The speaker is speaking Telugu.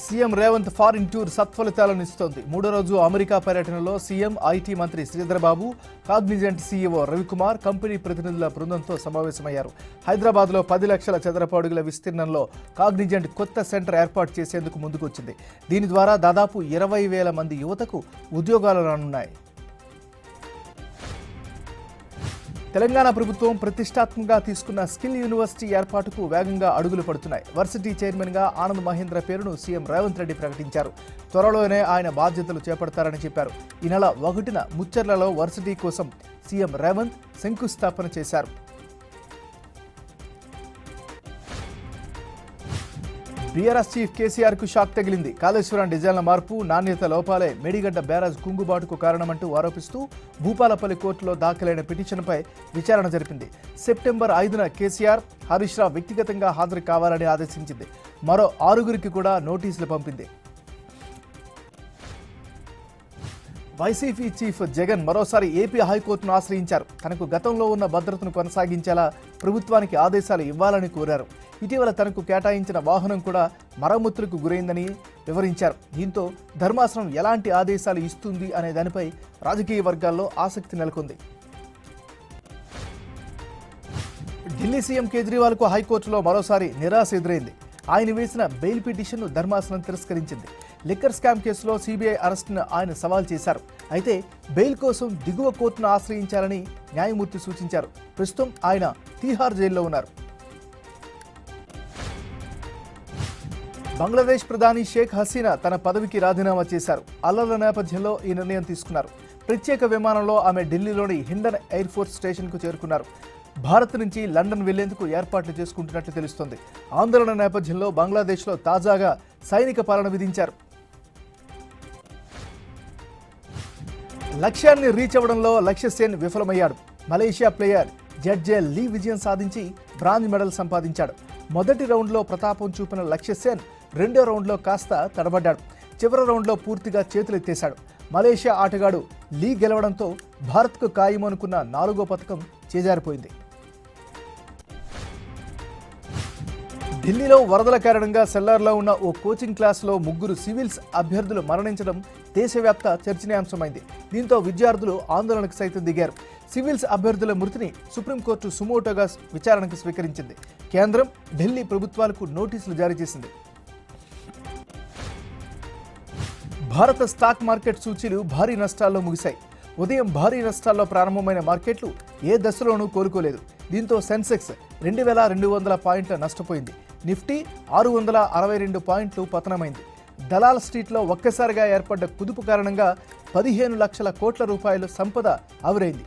సీఎం రేవంత్ ఫారిన్ టూర్ సత్ఫలితాలను ఇస్తోంది. మూడో రోజు అమెరికా పర్యటనలో సీఎం, ఐటీ మంత్రి Sridhar Babu, Cognizant CEO Ravikumar company ప్రతినిధుల బృందంతో సమావేశమయ్యారు. హైదరాబాద్లో 10 లక్షల చదరపు అడుగుల విస్తీర్ణంలో కాగ్నిజెంట్ కొత్త సెంటర్ ఏర్పాటు చేసేందుకు ముందుకొచ్చింది. దీని ద్వారా దాదాపు 20,000 మంది యువతకు ఉద్యోగాలు రానున్నాయి. తెలంగాణ ప్రభుత్వం ప్రతిష్టాత్మకంగా తీసుకున్న స్కిల్ యూనివర్సిటీ ఏర్పాటుకు వేగంగా అడుగులు పడుతున్నాయి. వర్సిటీ చైర్మన్గా ఆనంద్ మహేంద్ర పేరును సీఎం రేవంత్ రెడ్డి ప్రకటించారు. త్వరలోనే ఆయన బాధ్యతలు చేపడతారని చెప్పారు. ఈ నెల 1న ముచ్చర్లలో వర్సిటీ కోసం సీఎం రేవంత్ శంకుస్థాపన చేశారు. బీఆర్ఎస్ చీఫ్ కేసీఆర్కు షాక్ తగిలింది. కాళేశ్వరం డిజైన్ల మార్పు, నాణ్యత లోపాలే మేడిగడ్డ బ్యారేజ్ కుంగుబాటుకు కారణమంటూ ఆరోపిస్తూ భూపాలపల్లి కోర్టులో దాఖలైన పిటిషన్పై విచారణ జరిపింది. సెప్టెంబర్ 5న కేసీఆర్, హరీష్ రావు వ్యక్తిగతంగా హాజరు కావాలని ఆదేశించింది. మరో 6గురికి కూడా నోటీసులు పంపింది. వైసీపీ చీఫ్ జగన్ మరోసారి ఏపీ హైకోర్టును ఆశ్రయించారు. తనకు గతంలో ఉన్న భద్రతను కొనసాగించేలా ప్రభుత్వానికి ఆదేశాలు ఇవ్వాలని కోరారు. ఇటీవల తనకు కేటాయించిన వాహనం కూడా మరమ్మతులకు గురైందని వివరించారు. దీంతో ధర్మాసనం ఎలాంటి ఆదేశాలు ఇస్తుంది అనే దానిపై రాజకీయ వర్గాల్లో ఆసక్తి నెలకొంది. ఢిల్లీ సీఎం కేజ్రీవాల్కు హైకోర్టులో మరోసారి నిరాశ ఎదురైంది. ఆయన వేసిన బెయిల్ పిటిషన్ను ధర్మాసనం తిరస్కరించింది. లిక్కర్ స్కామ్ కేసులో సీబీఐ అరెస్టును ఆయన సవాల్ చేశారు. అయితే బెయిల్ కోసం దిగువ కోర్టును ఆశ్రయించాలని న్యాయమూర్తి సూచించారు. ప్రస్తుతం ఆయన తీహార్ జైల్లో ఉన్నారు. బంగ్లాదేశ్ ప్రధాని షేక్ హసీనా తన పదవికి రాజీనామా చేశారు. అల్లర్ల నేపథ్యంలో ఈ నిర్ణయం తీసుకున్నారు. ప్రత్యేక విమానంలో ఆమె ఢిల్లీలోని హిండన్ ఎయిర్ ఫోర్స్ స్టేషన్కు చేరుకున్నారు. భారత్ నుంచి లండన్ వెళ్లేందుకు ఏర్పాట్లు చేసుకుంటున్నట్లు తెలుస్తోంది. ఆందోళన నేపథ్యంలో బంగ్లాదేశ్లో తాజాగా సైనిక పాలన విధించారు. లక్ష్యాన్ని రీచ్ అవ్వడంలో లక్ష్య సేన్ విఫలమయ్యాడు. మలేషియా ప్లేయర్ జడ్జే లీ విజయం సాధించి బ్రాంజ్ మెడల్ సంపాదించాడు. మొదటి రౌండ్లో ప్రతాపం చూపిన లక్ష్య సేన్ రెండో రౌండ్లో కాస్త తడబడ్డాడు. చివరి రౌండ్లో పూర్తిగా చేతులెత్తేశాడు. మలేషియా ఆటగాడు లీ గెలవడంతో భారత్కు ఖాయమనుకున్న 4వ పతకం చేజారిపోయింది. ఢిల్లీలో వరదల కారణంగా సెల్లార్లో ఉన్న ఓ కోచింగ్ క్లాసులో 3 సివిల్స్ అభ్యర్థులు మరణించడం దేశవ్యాప్త చర్చనీయాంశమైంది. దీంతో విద్యార్థులు ఆందోళనకు సైతం దిగారు. సివిల్స్ అభ్యర్థుల మృతిని సుప్రీంకోర్టు సుమోటోగా విచారణకు స్వీకరించింది. కేంద్రం, ఢిల్లీ ప్రభుత్వాలకు నోటీసులు జారీ చేసింది. భారత స్టాక్ మార్కెట్ సూచీలు భారీ నష్టాల్లో ముగిశాయి. ఉదయం భారీ నష్టాల్లో ప్రారంభమైన మార్కెట్లు ఏ దశలోనూ కోలుకోలేదు. దీంతో సెన్సెక్స్ 2,200 పాయింట్ల నష్టపోయింది. నిఫ్టీ 662 పాయింట్లు పతనమైంది. దలాల్ స్ట్రీట్లో ఒక్కసారిగా ఏర్పడ్డ కుదుపు కారణంగా 15 లక్షల కోట్ల రూపాయల సంపద ఆవిరైంది.